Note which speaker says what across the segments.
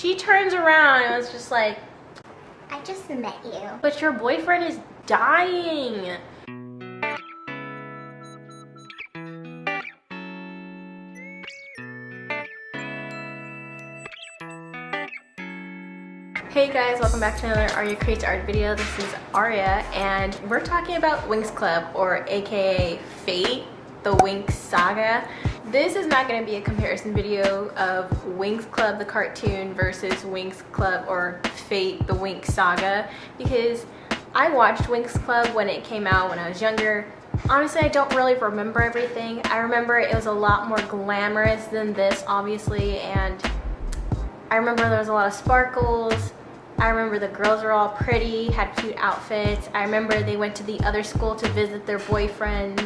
Speaker 1: She turns around and was just like,
Speaker 2: I just met you.
Speaker 1: but your boyfriend is dying. Hey guys, welcome back to another Arya Creates Art video. This is Arya and we're talking about Winx Club, or aka Fate, the Winx Saga. This is not going to be a comparison video of Winx Club the cartoon versus Winx Club or Fate the Winx Saga, because I watched Winx Club when it came out when I was younger. Honestly, I don't really remember everything. I remember it was a lot more glamorous than this, obviously, and I remember there was a lot of sparkles. I remember the girls were all pretty, had cute outfits. I remember they went to the other school to visit their boyfriends.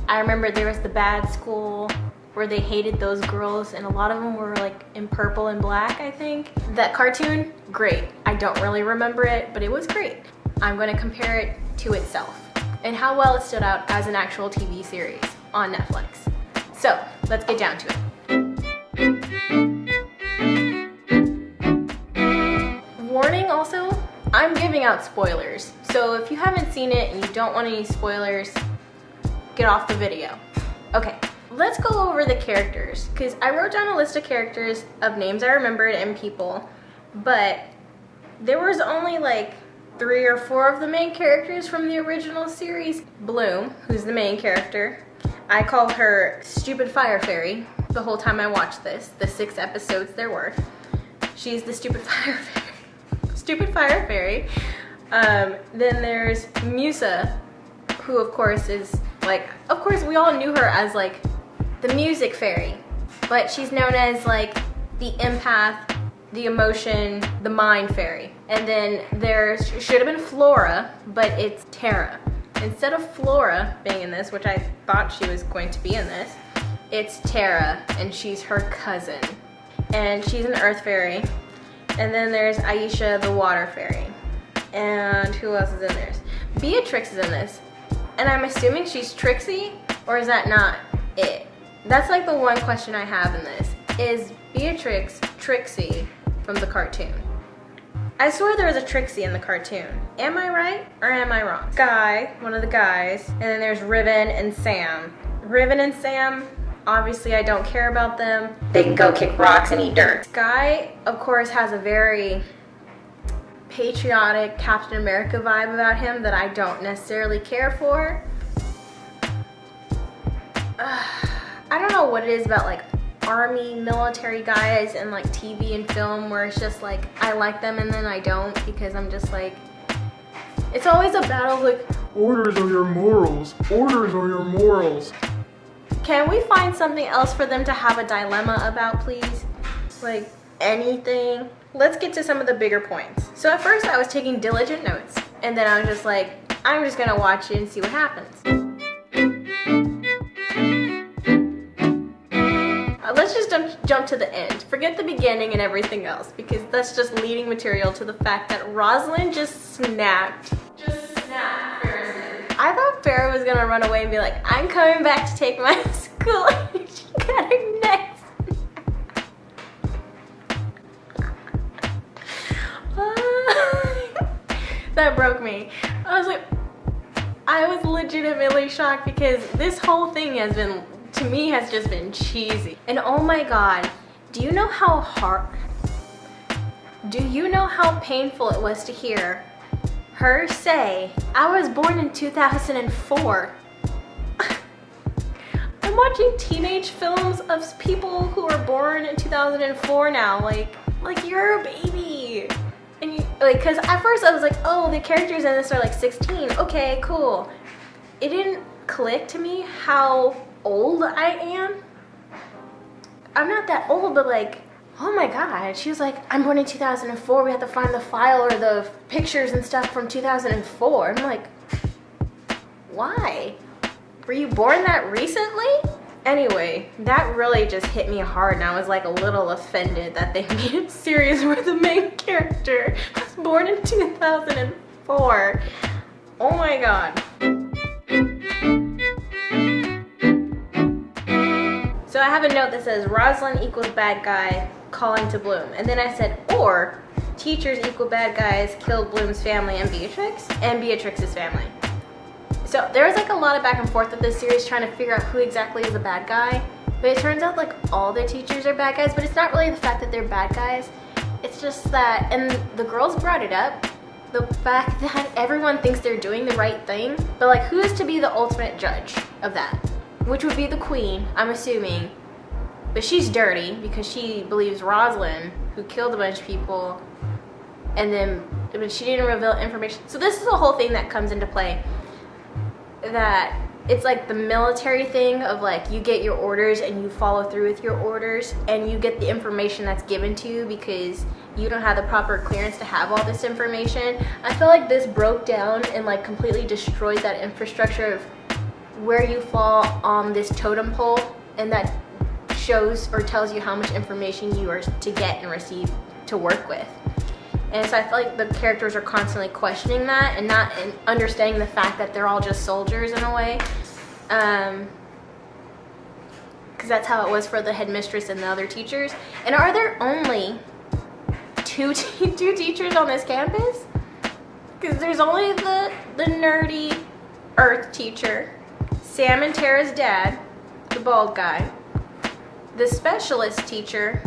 Speaker 1: I remember there was the bad school where they hated those girls, and a lot of them were like in purple and black, I think. That cartoon, great. I don't really remember it, but it was great. I'm going to compare it to itself and how well it stood out as an actual TV series on Netflix. So let's get down to it. Warning also, I'm giving out spoilers. So if you haven't seen it and you don't want any spoilers, get off the video. Okay, let's go over the characters, because I wrote down a list of characters of names I remembered and people, but there was only like 3 or 4 of the main characters from the original series. Bloom, who's the main character, I call her Stupid Fire Fairy the whole time I watched this, the 6 episodes there were. She's the Stupid Fire Fairy. Stupid Fire Fairy. Then there's Musa, who of course is like, of course we all knew her as like the music fairy, but she's known as like the empath, the emotion, the mind fairy. And then there should have been Flora, but it's Tara. Instead of Flora being in this, which I thought she was going to be in this, it's Tara, and she's her cousin. And she's an earth fairy. And then there's Aisha, the water fairy. And who else is in there? Beatrix is in this. And I'm assuming she's Trixie, or is that not it? That's like the one question I have in this. Is Beatrix Trixie from the cartoon? I swear there was a Trixie in the cartoon. Am I right or am I wrong? Guy, one of the guys, and then there's Riven and Sam. Riven and Sam, obviously I don't care about them. They can go kick rocks and eat dirt. Guy, of course, has a very patriotic Captain America vibe about him that I don't necessarily care for. I don't know what it is about like army, military guys and like TV and film where it's just like I like them and then I don't, because I'm just like, it's always a battle like,
Speaker 3: orders are your morals, orders are your morals.
Speaker 1: Can we find something else for them to have a dilemma about, please? Like anything? Let's get to some of the bigger points. So at first I was taking diligent notes, and then I was just like, I'm just gonna watch it and see what happens. Let's just jump to the end. Forget the beginning and everything else, because that's just leading material to the fact that Rosalind just snapped. Just snapped Farrah. I thought Farrah was gonna run away and be like, I'm coming back to take my school. She got her neck. That broke me. I was legitimately shocked, because this whole thing has been, to me, has just been cheesy. And oh my god, do you know how painful it was to hear her say, I was born in 2004. I'm watching teenage films of people who were born in 2004 now, like you're a baby. And you, like, cause at first I was like, oh, the characters in this are like 16, okay, cool. It didn't click to me how old I am. I'm not that old, but like, oh my god, she was like, I'm born in 2004, we have to find the file or the pictures and stuff from 2004. I'm like, why? Were you born that recently? Anyway, that really just hit me hard, and I was like a little offended that they made a series where the main character was born in 2004. Oh my god. So I have a note that says Rosalind equals bad guy, calling to Bloom. And then I said, or teachers equal bad guys kill Bloom's family and Beatrix's family. So there was like a lot of back and forth with this series trying to figure out who exactly is the bad guy. But it turns out like all the teachers are bad guys, but it's not really the fact that they're bad guys. It's just that, and the girls brought it up, the fact that everyone thinks they're doing the right thing, but like who is to be the ultimate judge of that? Which would be the queen, I'm assuming. But she's dirty because she believes Rosalind, who killed a bunch of people, and then but she didn't reveal information. So this is the whole thing that comes into play. That it's like the military thing of like you get your orders and you follow through with your orders and you get the information that's given to you because you don't have the proper clearance to have all this information. I feel like this broke down and like completely destroyed that infrastructure of where you fall on this totem pole, and that shows or tells you how much information you are to get and receive to work with. And so I feel like the characters are constantly questioning that and not understanding the fact that they're all just soldiers in a way. Because that's how it was for the headmistress and the other teachers. And are there only two teachers on this campus? Because there's only the nerdy earth teacher, Sam and Tara's dad, the bald guy, the specialist teacher,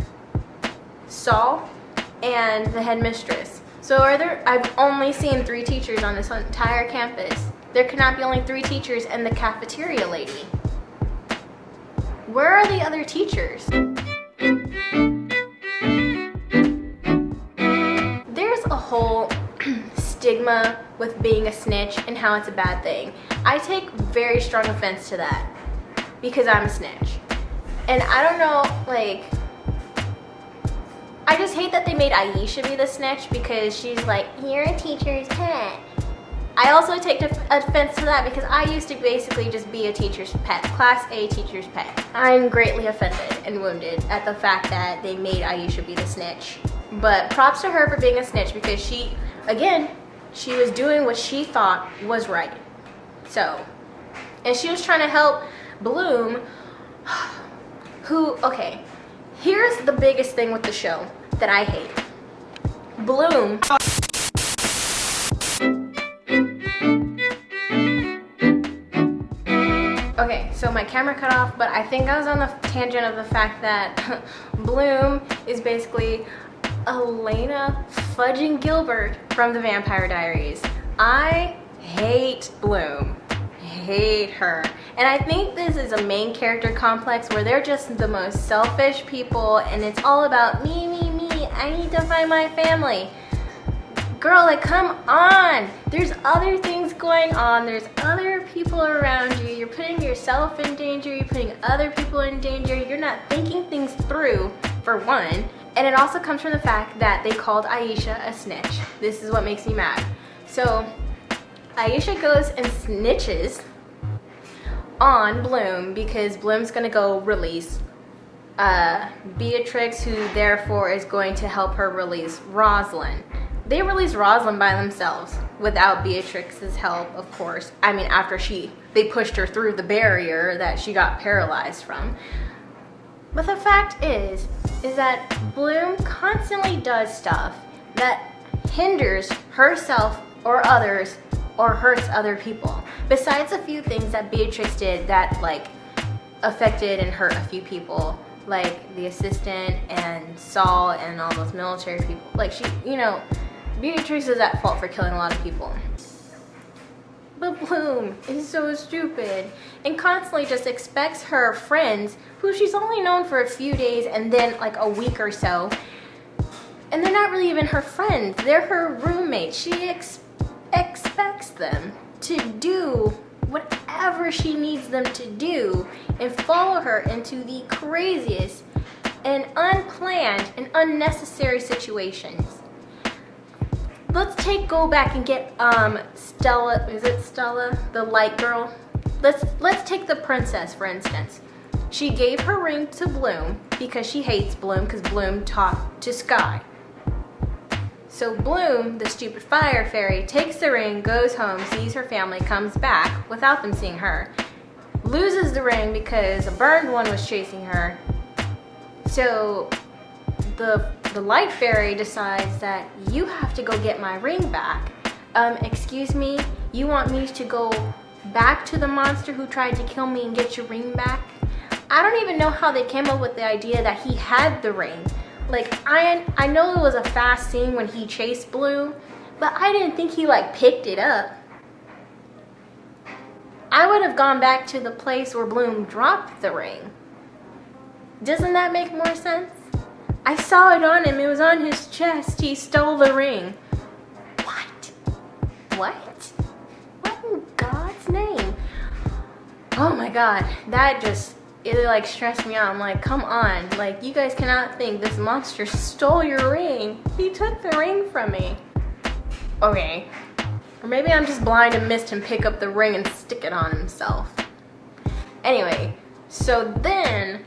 Speaker 1: Saul, and the headmistress. So I've only seen 3 teachers on this entire campus. There cannot be only 3 teachers and the cafeteria lady. Where are the other teachers? There's a whole stigma with being a snitch and how it's a bad thing. I take very strong offense to that because I'm a snitch. And I don't know, like, I just hate that they made Aisha be the snitch because she's like, you're a teacher's pet. I also take offense to that because I used to basically just be a teacher's pet, Class A teacher's pet. I'm greatly offended and wounded at the fact that they made Aisha be the snitch. But props to her for being a snitch because she was doing what she thought was right. So, and she was trying to help Bloom, who, okay, here's the biggest thing with the show that I hate. Bloom. Okay, so my camera cut off, but I think I was on the tangent of the fact that Bloom is basically Elena Fudging Gilbert from the Vampire Diaries. I hate Bloom. Hate her. And I think this is a main character complex where they're just the most selfish people and it's all about me, me, me. I need to find my family. Girl, like, come on. There's other things going on. There's other people around you. You're putting yourself in danger. You're putting other people in danger. You're not thinking things through, for one. And it also comes from the fact that they called Aisha a snitch. This is what makes me mad. So Aisha goes and snitches on Bloom because Bloom's gonna go release Beatrix, who therefore is going to help her release Rosalind. They released Rosalind by themselves without Beatrix's help, of course. I mean, after they pushed her through the barrier that she got paralyzed from. But the fact is that Bloom constantly does stuff that hinders herself or others or hurts other people. Besides a few things that Beatrix did that like affected and hurt a few people, like the assistant and Saul and all those military people. Like Beatrix is at fault for killing a lot of people. But Bloom is so stupid and constantly just expects her friends, who she's only known for a few days and then like a week or so, and they're not really even her friends, they're her roommates. She expects them to do whatever she needs them to do and follow her into the craziest and unplanned and unnecessary situations. Let's go back and get Stella, is it Stella? The light girl? Let's take the princess, for instance. She gave her ring to Bloom because she hates Bloom because Bloom talked to Sky. So Bloom, the stupid fire fairy, takes the ring, goes home, sees her family, comes back without them seeing her, loses the ring because a burned one was chasing her. So the light fairy decides that you have to go get my ring back. Excuse me, you want me to go back to the monster who tried to kill me and get your ring back? I don't even know how they came up with the idea that he had the ring. Like, I know it was a fast scene when he chased Blue, but I didn't think he like picked it up. I would have gone back to the place where Bloom dropped the ring. Doesn't that make more sense? I saw it on him, it was on his chest, he stole the ring. What? What? What in God's name? Oh my God, that just, it like stressed me out. I'm like, come on, like you guys cannot think this monster stole your ring. He took the ring from me. Okay, or maybe I'm just blind and missed him pick up the ring and stick it on himself. Anyway, so then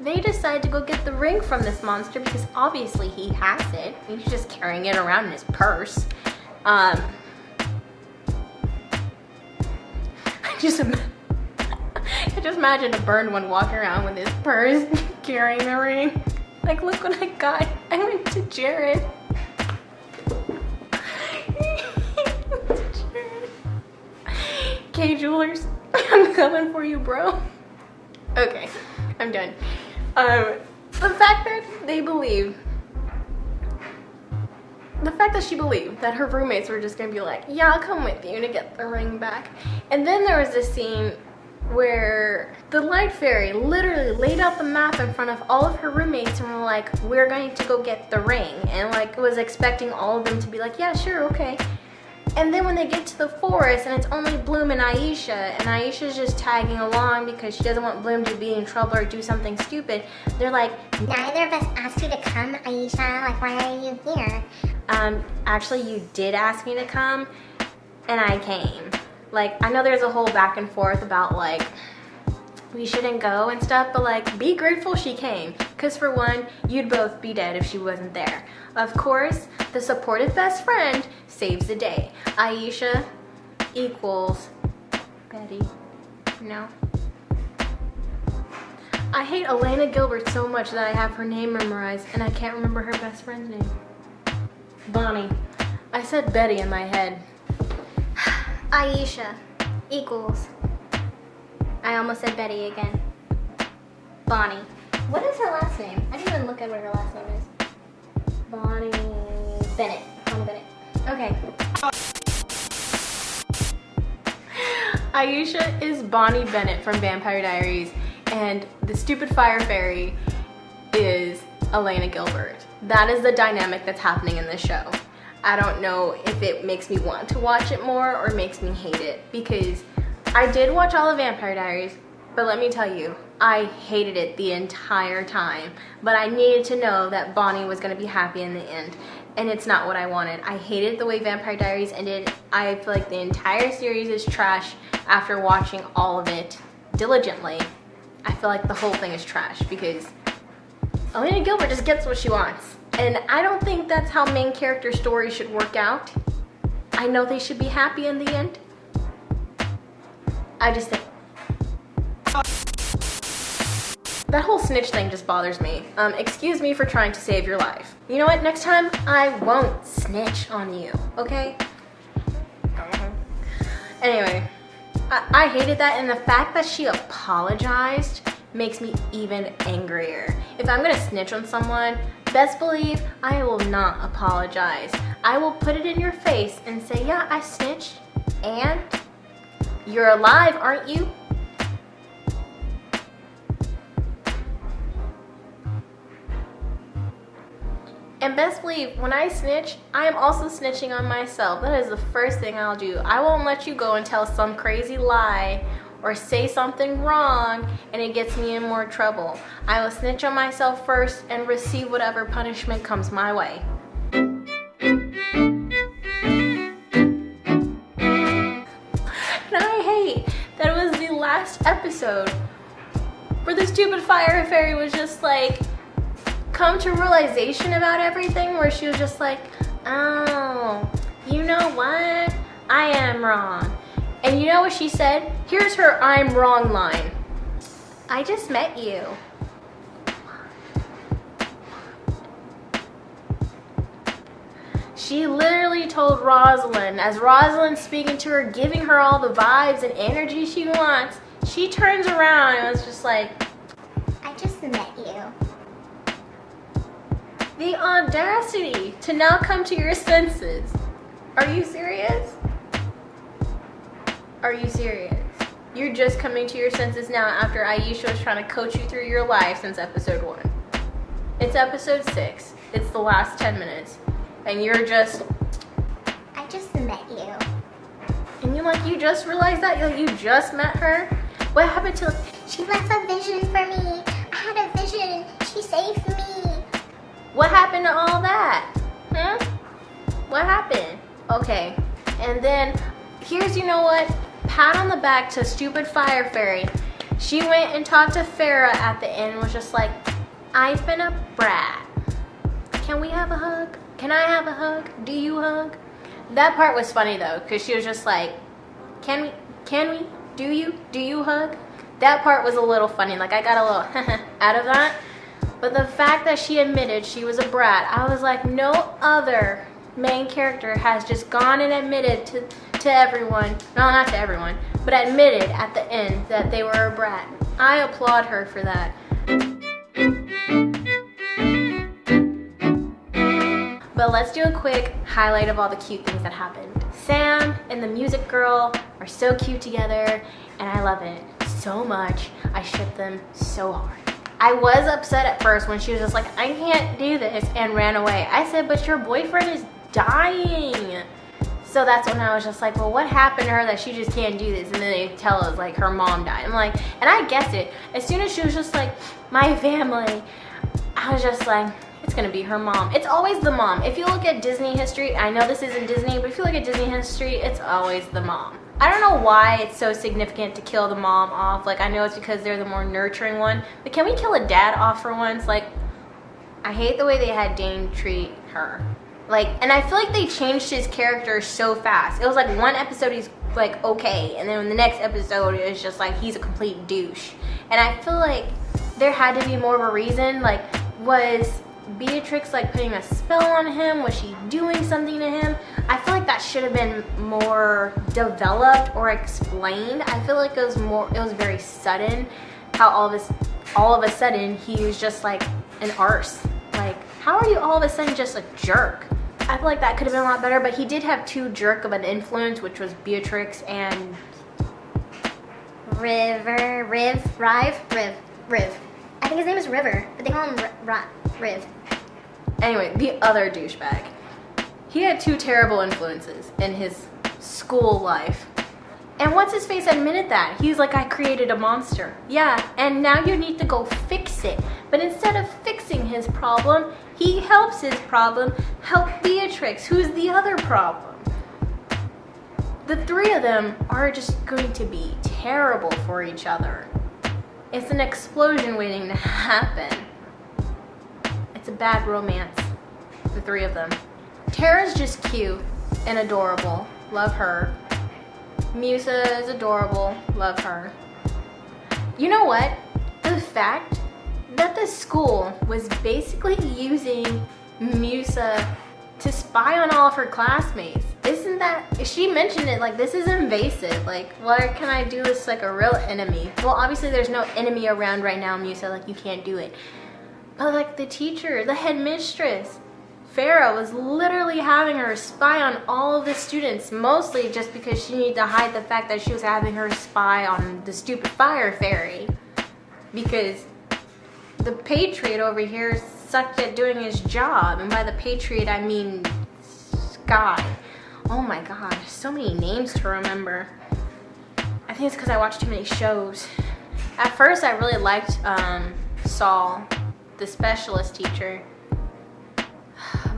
Speaker 1: they decide to go get the ring from this monster because obviously he has it. He's just carrying it around in his purse. I just imagine a burned one walking around with his purse carrying the ring. Like, look what I got. I went to Jared. K Jewelers, I'm coming for you, bro. Okay, I'm done. The fact that she believed that her roommates were just gonna be like, yeah, I'll come with you to get the ring back. And then there was this scene where the light fairy literally laid out the map in front of all of her roommates and were like, we're going to go get the ring. And like was expecting all of them to be like, yeah, sure, okay. And then when they get to the forest and it's only Bloom and Aisha's just tagging along because she doesn't want Bloom to be in trouble or do something stupid, they're like,
Speaker 2: neither of us asked you to come, Aisha. Like, why are you here?
Speaker 1: Actually, you did ask me to come, and I came. Like, I know there's a whole back and forth about, like, we shouldn't go and stuff, but, like, be grateful she came. Because, for one, you'd both be dead if she wasn't there. Of course, the supportive best friend saves the day. Aisha equals Betty. No. I hate Elena Gilbert so much that I have her name memorized, and I can't remember her best friend's name. Bonnie. I said Betty in my head.
Speaker 2: Aisha equals. I almost said Betty again. Bonnie. What is her last name? I didn't even look at what her last name is. Bonnie Bennett. Bonnie Bennett. Okay.
Speaker 1: Aisha is Bonnie Bennett from Vampire Diaries, and the stupid fire fairy is Elena Gilbert. That is the dynamic that's happening in this show. I don't know if it makes me want to watch it more or makes me hate it, because I did watch all of Vampire Diaries, but let me tell you, I hated it the entire time. But I needed to know that Bonnie was going to be happy in the end, and it's not what I wanted. I hated the way Vampire Diaries ended. I feel like the entire series is trash after watching all of it diligently. I feel like the whole thing is trash because Elena Gilbert just gets what she wants. And I don't think that's how main character stories should work out. I know they should be happy in the end. I just think that whole snitch thing just bothers me. Excuse me for trying to save your life. You know what? Next time, I won't snitch on you, okay? Anyway, I hated that, and the fact that she apologized makes me even angrier. If I'm gonna snitch on someone, best believe I will not apologize. I will put it in your face and say, yeah, I snitched, and you're alive, aren't you? And best believe, when I snitch, I am also snitching on myself. That is the first thing I'll do. I won't let you go and tell some crazy lie or say something wrong and it gets me in more trouble. I will snitch on myself first and receive whatever punishment comes my way. And I hate that it was the last episode where the stupid fire fairy was just like, come to realization about everything, where she was just like, oh, you know what? I am wrong. And you know what she said? Here's her I'm wrong line. I just met you. She literally told Rosalind, as Rosalind's speaking to her, giving her all the vibes and energy she wants, she turns around and was just like,
Speaker 2: I just met you.
Speaker 1: the audacity to now come to your senses. Are you serious? Are you serious? You're just coming to your senses now after Aisha was trying to coach you through your life since episode 1. It's episode 6. It's the last 10 minutes. And you're just...
Speaker 2: I just met you.
Speaker 1: And you just realized that? You just met her? What happened to...
Speaker 2: She left a vision for me. I had a vision. She saved me.
Speaker 1: What happened to all that? Huh? What happened? Okay. And then, here's, you know what? Pat on the back to stupid Fire Fairy. She went and talked to Farrah at the end and was just like, I've been a brat. Can we have a hug? Can I have a hug? Do you hug? That part was funny though, because she was just like, can we? Do you hug? That part was a little funny. Like, I got a little out of that. But the fact that she admitted she was a brat, I was like, no other main character has just gone and admitted to everyone, no, not to everyone, but admitted at the end that they were a brat. I applaud her for that. But let's do a quick highlight of all the cute things that happened. Sam and the music girl are so cute together, and I love it so much. I ship them so hard. I was upset at first when she was just like, I can't do this, and ran away. I said, but your boyfriend is dying. So that's when I was just like, well, what happened to her that she just can't do this? And then they tell us like her mom died. I'm like, and I guessed it. As soon as she was just like, my family, I was just like, it's gonna be her mom. It's always the mom. If you look at Disney history, I know this isn't Disney, but if you look at Disney history, it's always the mom. I don't know why it's so significant to kill the mom off. Like, I know it's because they're the more nurturing one, but can we kill a dad off for once? Like, I hate the way they had Dane treat her. Like, and I feel like they changed his character so fast. It was like one episode he's like okay, and then the next episode is just like he's a complete douche. And I feel like there had to be more of a reason. Like, was Beatrix like putting a spell on him? Was she doing something to him? I feel like that should have been more developed or explained. I feel like it was very sudden how all of a sudden he was just like an arse. Like, how are you all of a sudden just a jerk? I feel like that could have been a lot better, but he did have 2 jerk of an influence, which was Beatrix and
Speaker 2: Riv. I think his name is River, but they call him Riv.
Speaker 1: Anyway, the other douchebag. He had 2 terrible influences in his school life. And what's his face admitted that. He's like, I created a monster. Yeah, and now you need to go fix it. But instead of fixing his problem, he helps his problem help Beatrix, who's the other problem. The 3 of them are just going to be terrible for each other. It's an explosion waiting to happen. It's a bad romance, the 3 of them. Tara's just cute and adorable. Love her. Musa is adorable. Love her. You know what? The fact that the school was basically using Musa to spy on all of her classmates. Isn't that, she mentioned it like, this is invasive. Like, why can I do this like a real enemy? Well, obviously there's no enemy around right now, Musa, like you can't do it. But like the teacher, the headmistress, Farrah was literally having her spy on all of the students, mostly just because she needed to hide the fact that she was having her spy on the stupid Fire Fairy. Because the Patriot over here sucked at doing his job. And by the Patriot, I mean Sky. Oh my god, so many names to remember. I think it's because I watched too many shows. At first, I really liked Saul, the specialist teacher.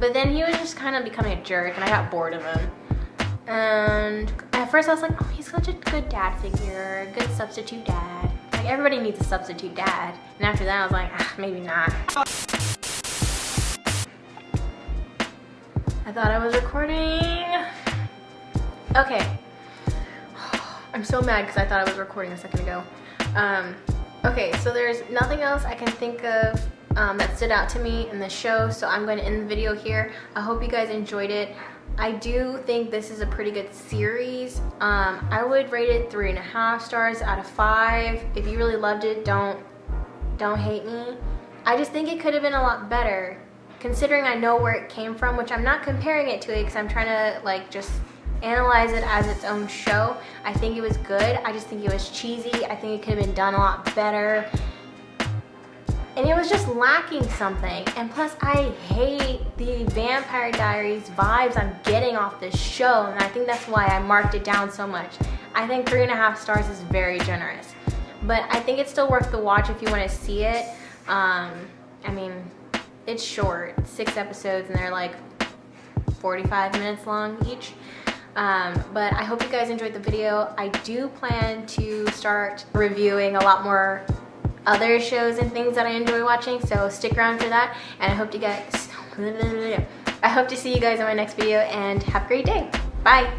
Speaker 1: But then he was just kind of becoming a jerk, and I got bored of him. And at first, I was like, oh, he's such a good dad figure, a good substitute dad. Like, everybody needs a substitute dad. And after that, I was like, maybe not. I thought I was recording. Okay. I'm so mad because I thought I was recording a second ago. Okay, so there's nothing else I can think of that stood out to me in the show, so I'm going to end the video here. I hope you guys enjoyed it. I do think this is a pretty good series. I would rate it 3.5 stars out of 5. If you really loved it, don't hate me. I just think it could have been a lot better, considering I know where it came from, which I'm not comparing it to it because I'm trying to like just analyze it as its own show. I think it was good. I just think it was cheesy. I think it could have been done a lot better. And it was just lacking something. And plus, I hate the Vampire Diaries vibes I'm getting off this show. And I think that's why I marked it down so much. I think 3.5 stars is very generous. But I think it's still worth the watch if you want to see it. I mean, it's short. 6 episodes and they're like 45 minutes long each. But I hope you guys enjoyed the video. I do plan to start reviewing a lot more other shows and things that I enjoy watching, so stick around for that. And I hope to see you guys in my next video, and have a great day. Bye.